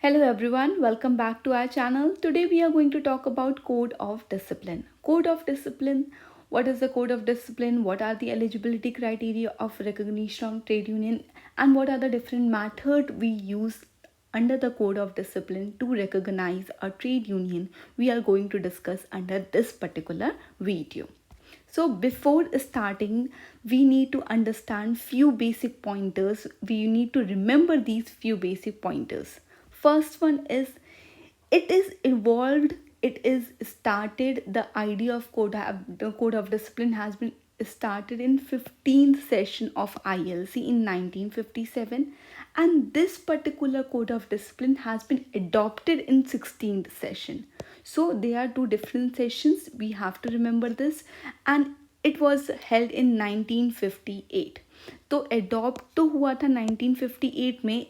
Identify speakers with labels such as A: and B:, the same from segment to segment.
A: Hello everyone, welcome back to our channel. Today we are going to talk about code of discipline. Code of discipline. What is the code of discipline? What are the eligibility criteria of recognition of trade union and what are the different methods we use under the code of discipline to recognize a trade union? We are going to discuss under this particular video. So before starting, we need to understand few basic pointers. We need to remember these few basic pointers. First one is it is evolved, it is started. The idea of the code of discipline has been started in 15th session of ILC in 1957, and this particular code of discipline has been adopted in 16th session. So there are two different sessions, we have to remember this, and it was held in 1958. तो adopt तो हुआ था 1958 में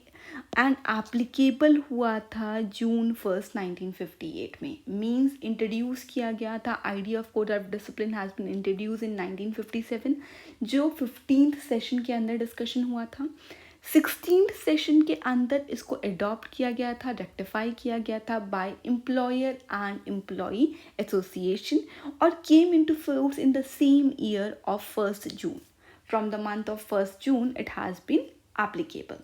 A: and applicable हुआ था जून 1 1958 में. Means introduce किया गया था. Idea of code of discipline has been introduce in 1957 जो 15th सेशन के अंदर डिस्कशन हुआ था. 16th सेशन के अंदर इसको अडॉप्ट किया गया था, रेक्टिफाई किया गया था by employer and employee association और came into force in the same year of 1st June. From the month of 1st June it has been applicable.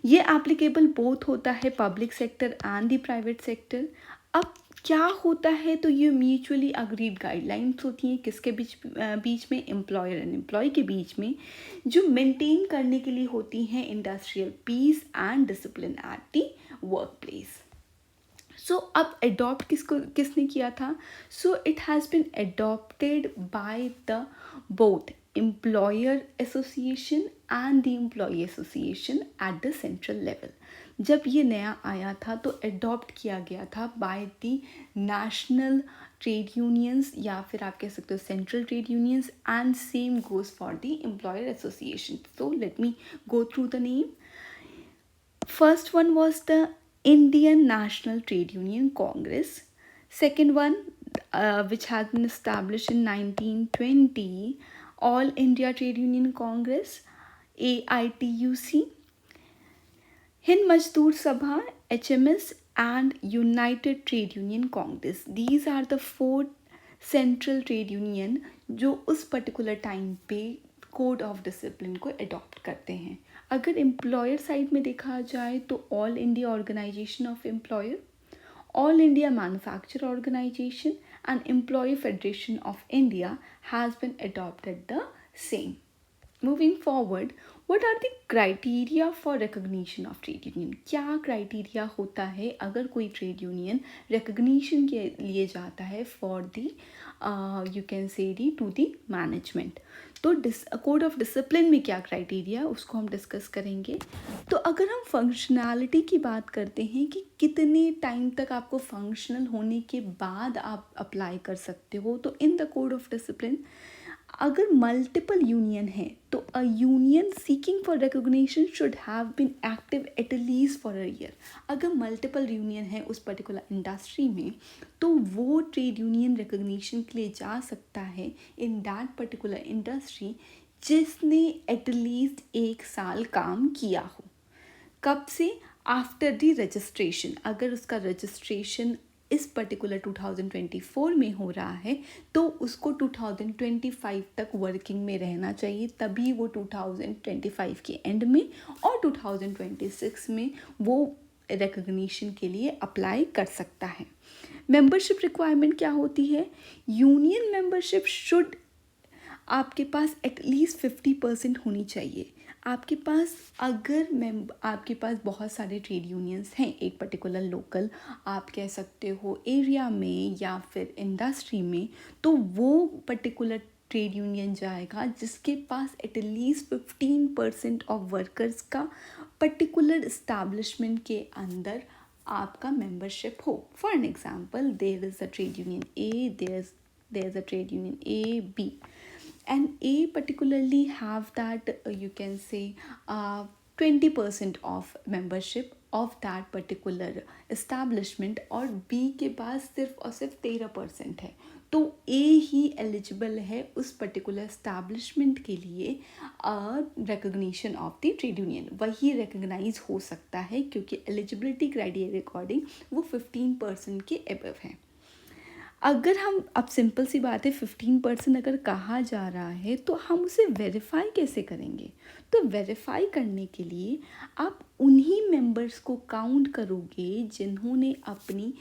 A: ये एप्लीकेबल बोथ होता है public sector and the private sector. अब क्या होता है, तो ये म्यूचुअली अग्रीड गाइडलाइंस होती हैं किसके बीच में, एम्प्लॉयर एंड एम्प्लॉय के बीच में, जो मेंटेन करने के लिए होती हैं industrial peace and discipline at the work place. So अब अडॉप्ट किसने किया था? So it has been adopted by the both employer association and the employee association at the central level. जब ये नया आया था तो अडॉप्ट किया गया था by the national trade unions या फिर आप कह सकते हो central trade unions, and same goes for the employer association. So let me go through the name. First one was the Indian National Trade Union Congress. Second one, which has been established in 1920, All India Trade Union Congress, AITUC. Hind Mazdoor Sabha, HMS, and United Trade Union Congress. These are the four central trade union जो उस particular time पे code of discipline को adopt करते हैं. अगर employer side में देखा जाए तो all India organisation of employer, All India Manufacturer Organization and Employee Federation of India has been adopted the same. Moving forward, what are the criteria for recognition of trade union? क्या criteria होता है अगर कोई trade union recognition के लिए जाता है for the you can say to the management. तो कोड ऑफ डिसिप्लिन में क्या क्राइटेरिया उसको हम डिस्कस करेंगे. तो अगर हम फंक्शनैलिटी की बात करते हैं कि कितने टाइम तक आपको फंक्शनल होने के बाद आप अप्लाई कर सकते हो, तो in the code of discipline अगर मल्टीपल यूनियन है तो a union seeking for recognition should have been active at least for a year. अगर मल्टीपल यूनियन है उस पर्टिकुलर इंडस्ट्री में तो वो ट्रेड यूनियन रिकॉग्निशन के लिए जा सकता है इन दैट पर्टिकुलर इंडस्ट्री जिसने एटलीस्ट 1 साल काम किया हो. कब से? After the registration. अगर उसका रजिस्ट्रेशन इस पर्टिकुलर 2024 में हो रहा है तो उसको 2025 तक वर्किंग में रहना चाहिए, तभी वो 2025 के एंड में और 2026 में वो रिकॉग्निशन के लिए अप्लाई कर सकता है. मेंबरशिप रिक्वायरमेंट क्या होती है? यूनियन मेंबरशिप शुड आपके पास एटलीस्ट 50% होनी चाहिए. आपके पास आपके पास बहुत सारे ट्रेड यूनियंस हैं एक पर्टिकुलर लोकल आप कह सकते हो एरिया में या फिर इंडस्ट्री में, तो वो पर्टिकुलर ट्रेड यूनियन जाएगा जिसके पास एटलीस्ट 15% ऑफ वर्कर्स का पर्टिकुलर इस्टेब्लिशमेंट के अंदर आपका मेंबरशिप हो. For an example, there is a trade union A, there is a trade union A, B, and A particularly have that you can say 20% of membership of that particular establishment और B के पास सिर्फ और सिर्फ 13% है. तो ए ही eligible है उस particular establishment के लिए recognition of the trade union, वही रिकग्नाइज हो सकता है क्योंकि एलिजिबिलिटी क्राइटेरिया अकॉर्डिंग वो 15% के अबव है। अगर हम, अब सिंपल सी बात है, 15% अगर कहा जा रहा है तो हम उसे वेरीफाई कैसे करेंगे? तो वेरीफाई करने के लिए आप उन्हीं मेंबर्स को काउंट करोगे जिन्होंने अपनी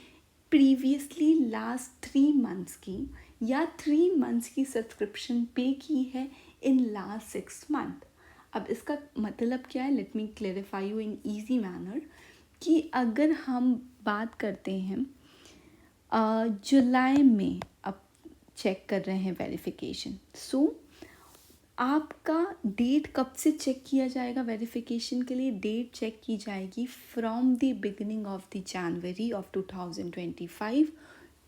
A: प्रीवियसली लास्ट 3 मंथ्स की या 3 मंथ्स की सब्सक्रिप्शन पे की है इन लास्ट 6 मंथ। अब इसका मतलब क्या है? Let me clarify you in easy manner कि अगर हम बात करते हैं जुलाई में, अब चेक कर रहे हैं वेरिफिकेशन, सो आपका डेट कब से चेक किया जाएगा वेरिफिकेशन के लिए? डेट चेक की जाएगी from the beginning of the January of 2025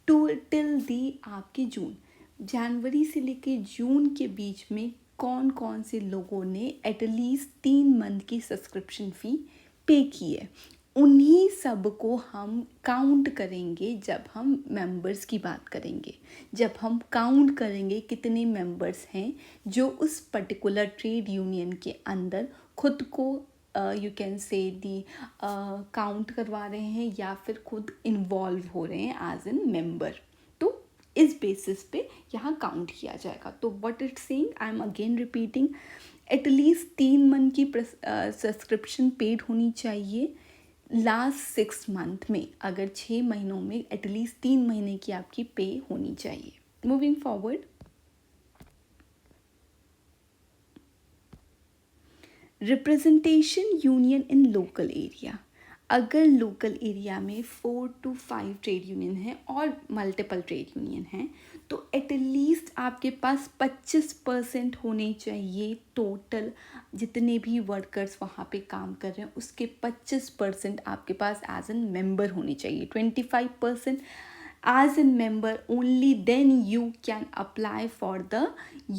A: to till the आपके जून। जनवरी से लेके जून के बीच में कौन कौन से लोगों ने एटलीस्ट 3 मंथ की सब्सक्रिप्शन फ़ी पे की है, उन्हीं सब को हम काउंट करेंगे जब हम मेंबर्स की बात करेंगे। जब हम काउंट करेंगे कितने मेंबर्स हैं जो उस पर्टिकुलर ट्रेड यूनियन के अंदर खुद को यू कैन से दी काउंट करवा रहे हैं या फिर खुद इन्वॉल्व हो रहे हैं एज एन मेंबर, तो इस बेसिस पे यहाँ काउंट किया जाएगा। तो what it saying, I am again repeating, at least 3 month की सब्सक्रिप्शन पेड होनी चाहिए लास्ट 6 मंथ में। अगर 6 महीनों में एटलीस्ट 3 महीने की आपकी पे होनी चाहिए। Moving forward, representation union in local area. अगर लोकल एरिया में 4 to 5 ट्रेड यूनियन है और मल्टीपल ट्रेड यूनियन हैं तो एटलीस्ट आपके पास 25% होने चाहिए टोटल जितने भी वर्कर्स वहाँ पे काम कर रहे हैं उसके 25% आपके पास एज एन मेंबर होने चाहिए। 25% as a member, only then you can apply for the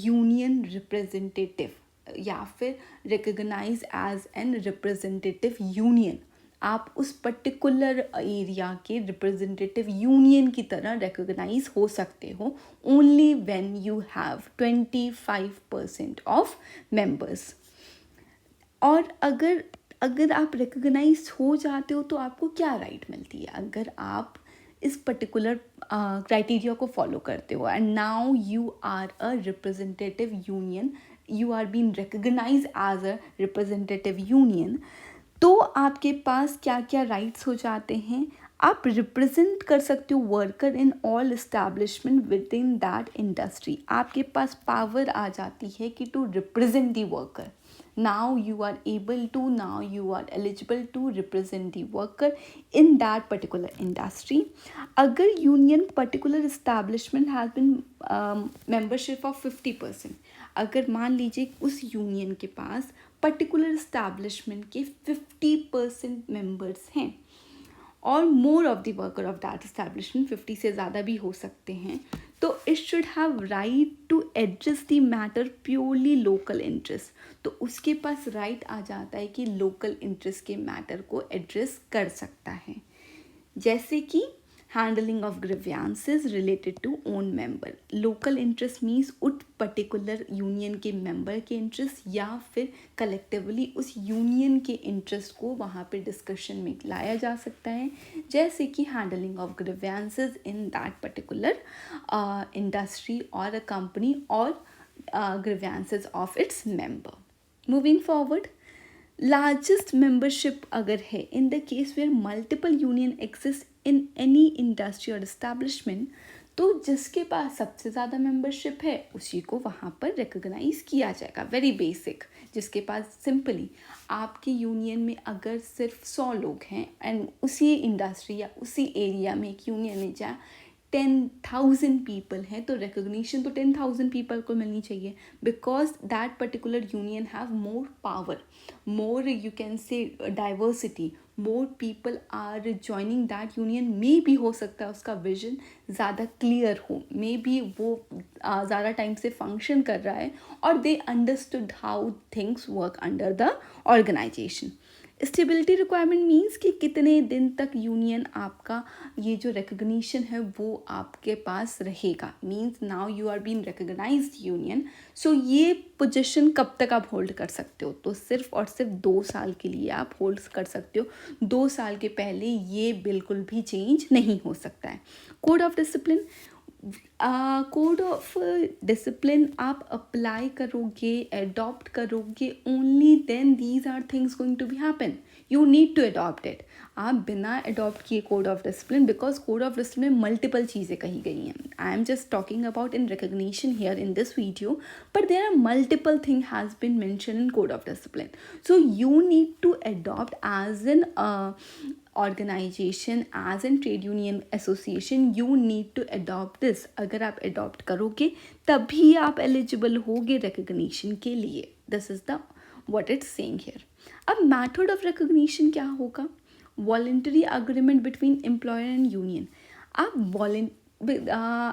A: union representative या फिर recognise as an representative union. आप उस पर्टिकुलर एरिया के रिप्रेजेंटेटिव यूनियन की तरह रिकग्नाइज हो सकते हो only when you have 25% of members. और अगर आप रिकग्नाइज हो जाते हो तो आपको क्या राइट मिलती है? अगर आप इस पर्टिकुलर क्राइटेरिया को फॉलो करते हो and now you are a representative union, you are been recognise as a representative union, तो आपके पास क्या क्या राइट्स हो जाते हैं? आप रिप्रेजेंट कर सकते हो worker in all establishment with in that industry. आपके पास पावर आ जाती है कि to represent the worker. now you are able to, now you are eligible to represent the worker in that particular industry. अगर union particular establishment has been membership of 50%, अगर मान लीजिए उस यूनियन के पास पर्टिकुलर इस्टेब्लिशमेंट के 50% members हैं और more of the worker of that establishment 50 से ज़्यादा भी हो सकते हैं, तो it should have right to address the matter purely local interest. तो उसके पास राइट आ जाता है कि लोकल इंटरेस्ट के मैटर को एड्रेस कर सकता है, जैसे कि handling of grievances related to own member. Local interest means उस पर्टिकुलर यूनियन के मेंबर के इंटरेस्ट या फिर कलेक्टिवली उस यूनियन के इंटरेस्ट को वहाँ पे डिस्कशन में लाया जा सकता है, जैसे कि handling of grievances in that particular industry और अ कंपनी और grievances of its member. Moving forward, largest membership अगर है in the case where multiple union exist in any industry or establishment, तो जिसके पास सबसे ज़्यादा मेंबरशिप है उसी को वहाँ पर रिकग्नाइज किया जाएगा। वेरी बेसिक, जिसके पास सिंपली आपके यूनियन में अगर सिर्फ 100 लोग हैं एंड उसी इंडस्ट्री या उसी एरिया में एक यूनियन में जहाँ 10,000 पीपल हैं तो रिकग्निशन तो 10,000 पीपल को मिलनी चाहिए, because that particular union have more power, more you can say diversity, more people are joining that union. मे भी हो सकता है उसका विजन ज़्यादा क्लियर हो, मे बी वो ज़्यादा टाइम से फंक्शन कर रहा है और they understood how things work under the organisation. Stability requirement means कि कितने दिन तक यूनियन आपका ये जो रिकग्निशन है वो आपके पास रहेगा, means now you are been recognised union, so ये पोजीशन कब तक आप होल्ड कर सकते हो, तो सिर्फ और सिर्फ 2 साल के लिए आप होल्ड कर सकते हो। 2 साल के पहले ये बिल्कुल भी चेंज नहीं हो सकता है। Code of discipline, code of discipline आप अप्लाई करोगे, एडॉप्ट करोगे, only then these are things going to be happen, you need to adopt it. आप बिना अडॉप्ट किए code of discipline, because code of discipline में मल्टीपल चीज़ें कही गई हैं, I am just talking about in recognition here in this video, but there are multiple thing has been mention in code of discipline, so you need to adopt as an organization, as an trade union association, you need to adopt this। अगर आप adopt करोगे तभी आप eligible होगे recognition के लिए। This is the what it's saying here। अब method of recognition क्या होगा? Voluntary agreement between employer and union। आप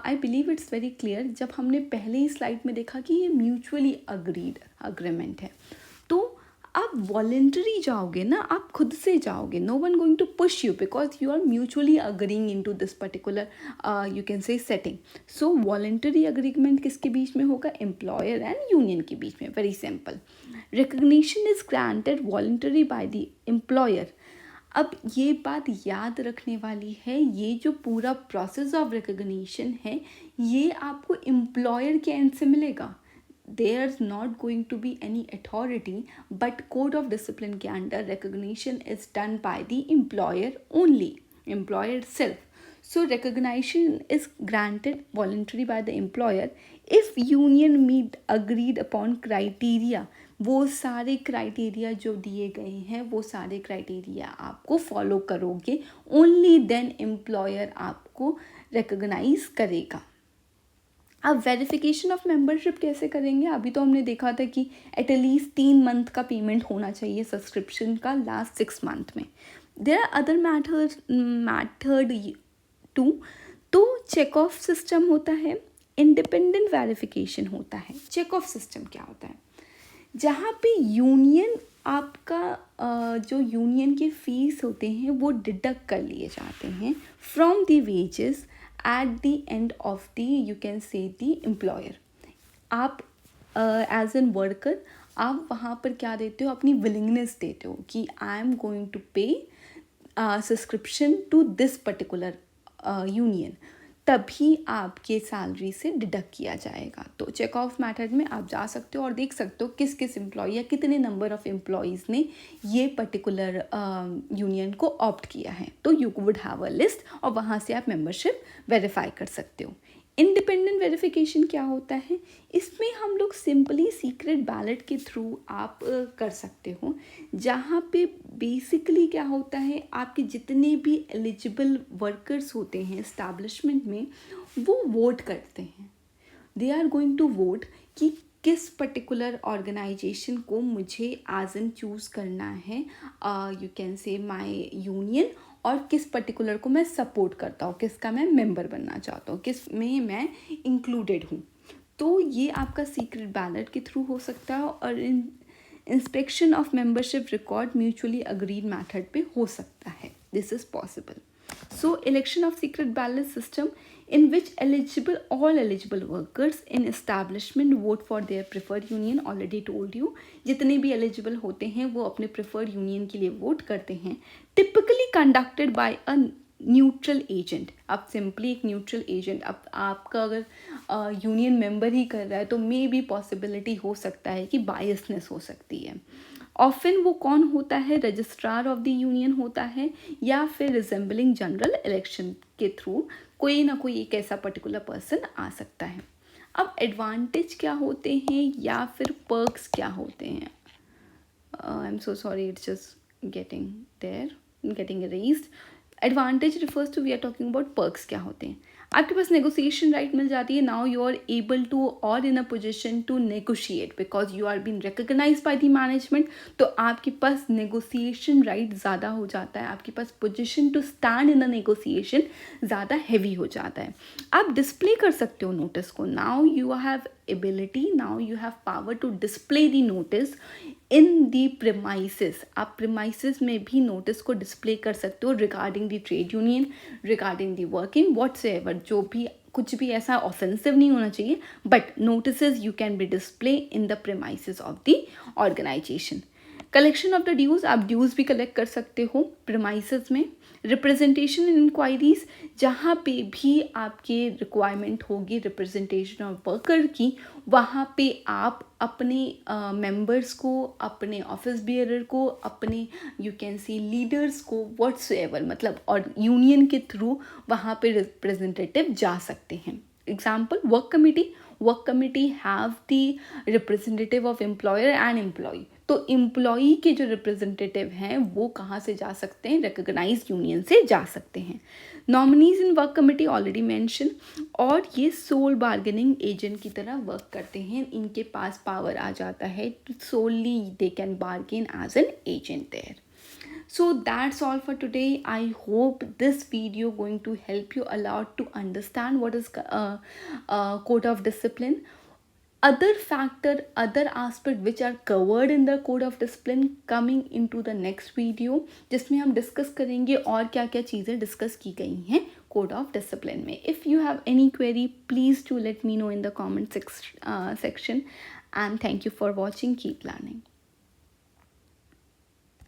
A: I believe it's very clear, जब हमने पहले ही स्लाइड में देखा कि ये म्यूचुअली अग्रीड अग्रीमेंट है, तो आप वॉलेंटरी जाओगे ना, आप खुद से जाओगे, no one going to push you, because you are mutually agreeing into this particular you can say setting. So voluntary agreement किसके बीच में होगा? एम्प्लॉयर एंड यूनियन के बीच में। Very simple. Recognition is granted voluntary by the employer. अब ये बात याद रखने वाली है, ये जो पूरा प्रोसेस ऑफ रिकग्निशन है ये आपको एम्प्लॉयर के एंड से मिलेगा। There's not going to be any authority, but code of discipline के under recognition is done by the employer only, employer itself। So recognition is granted voluntarily by the employer if union meet agreed upon criteria। वो सारे criteria जो दिए गए हैं वो सारे criteria आपको फॉलो करोगे, ओनली देन एम्प्लॉयर आपको रिकग्नाइज करेगा। अब वेरिफिकेशन ऑफ मेंबरशिप कैसे करेंगे? अभी तो हमने देखा था कि एटलीस्ट 3 मंथ का पेमेंट होना चाहिए सब्सक्रिप्शन का लास्ट 6 मंथ में। There are other method too. तो चेक ऑफ सिस्टम होता है, इंडिपेंडेंट वेरिफिकेशन होता है। चेक ऑफ सिस्टम क्या होता है? जहाँ पे यूनियन आपका जो यूनियन के फीस होते हैं वो डिडक्ट कर लिए जाते हैं from the wages at the end of the you can say the employer। आप as an worker आप वहाँ पर क्या देते हो? अपनी willingness देते हो कि I am going to pay subscription to this particular union, तभी आपके सैलरी से डिडक्ट किया जाएगा। तो चेक ऑफ मेथड में आप जा सकते हो और देख सकते हो किस किस एम्प्लॉय या कितने नंबर ऑफ एम्प्लॉयज़ ने ये पर्टिकुलर यूनियन को ऑप्ट किया है। तो you would have a list और वहाँ से आप मेंबरशिप वेरीफाई कर सकते हो। इंडिपेंडेंट वेरिफिकेशन क्या होता है? इसमें हम लोग सिंपली सीक्रेट बैलेट के थ्रू आप कर सकते हो, जहाँ पे बेसिकली क्या होता है, आपके जितने भी एलिजिबल वर्कर्स होते हैं इस्टेब्लिशमेंट में वो वोट करते हैं। They are going to vote कि किस पर्टिकुलर ऑर्गेनाइजेशन को मुझे एज एन चूज़ करना है, यू कैन से माय यूनियन, और किस पर्टिकुलर को मैं सपोर्ट करता हूँ, किसका मैं मेंबर बनना चाहता हूँ, किस में मैं इंक्लूडेड हूँ। तो ये आपका सीक्रेट बैलेट के थ्रू हो सकता है और inspection of membership record mutually agreed method पे हो सकता है। This is possible. So election of secret ballot system in which all eligible workers in establishment vote for their preferred union। already told you जितने भी eligible होते हैं वो अपने preferred union के लिए वोट करते हैं। typically conducted by a neutral agent. अब सिंपली एक न्यूट्रल एजेंट, अब आपका अगर यूनियन मेंबर ही कर रहा है तो मे भी पॉसिबिलिटी हो सकता है कि बायसनेस हो सकती है। ऑफन वो कौन होता है? रजिस्ट्रार ऑफ द यूनियन होता है या फिर रिजेंबलिंग जनरल इलेक्शन के थ्रू कोई ना कोई एक ऐसा पर्टिकुलर पर्सन आ सकता है। अब एडवांटेज क्या होते हैं या फिर पर्क्स क्या होते हैं? I am so sorry, it's just getting erased। Advantage refers to, we are talking about perks क्या होते हैं। आपके पास नेगोशिएशन राइट मिल जाती है। Now you are able to और in a position to negotiate because you are been recognise by the management. तो आपके पास नेगोशिएशन राइट ज़्यादा हो जाता है, आपके पास position to stand in a negotiation ज़्यादा हैवी हो जाता है। आप डिस्प्ले कर सकते हो नोटिस को। Now you have ability, now you have power to display the notice in the premises, आप प्रेमाइसिस में भी नोटिस को डिस्प्ले कर सकते हो regarding the trade union, regarding the working, whatsoever, जो भी कुछ भी ऐसा ऑफेंसिव नहीं होना चाहिए, but notices you can be display in the premises of the organisation. Collection of the dues, आप ड्यूज़ भी कलेक्ट कर सकते हो प्रेमाइसिस में। रिप्रेजेंटेशन इन इंक्वायरीज, जहाँ पे भी आपके रिक्वायरमेंट होगी रिप्रेजेंटेशन ऑफ वर्कर की, वहाँ पे आप अपने मेंबर्स को, अपने ऑफिस बियरर को, अपने यू कैन सी लीडर्स को, व्हाट्सएवर, मतलब और यूनियन के थ्रू वहाँ पे रिप्रेजेंटेटिव जा सकते हैं। Example, work committee have the representative of employer and employ. तो एम्प्लॉई के जो रिप्रेजेंटेटिव हैं वो कहाँ से जा सकते हैं, रिकॉग्नाइज्ड यूनियन से जा सकते हैं। Nominees in work committee already mention, और ये सोल बार्गेनिंग एजेंट की तरह वर्क करते हैं, इनके पास पावर आ जाता है to solely they can bargain as an agent there. So that's all for today. I hope this video going to help you a lot to understand what is code of discipline. Other factor, other aspect which are covered in the code of discipline coming into the next video, जिसमें हम discuss करेंगे और क्या क्या चीज़ें discuss की गई हैं code of discipline में. If you have any query, please do let me know in the comment section, and thank you for watching. Keep learning.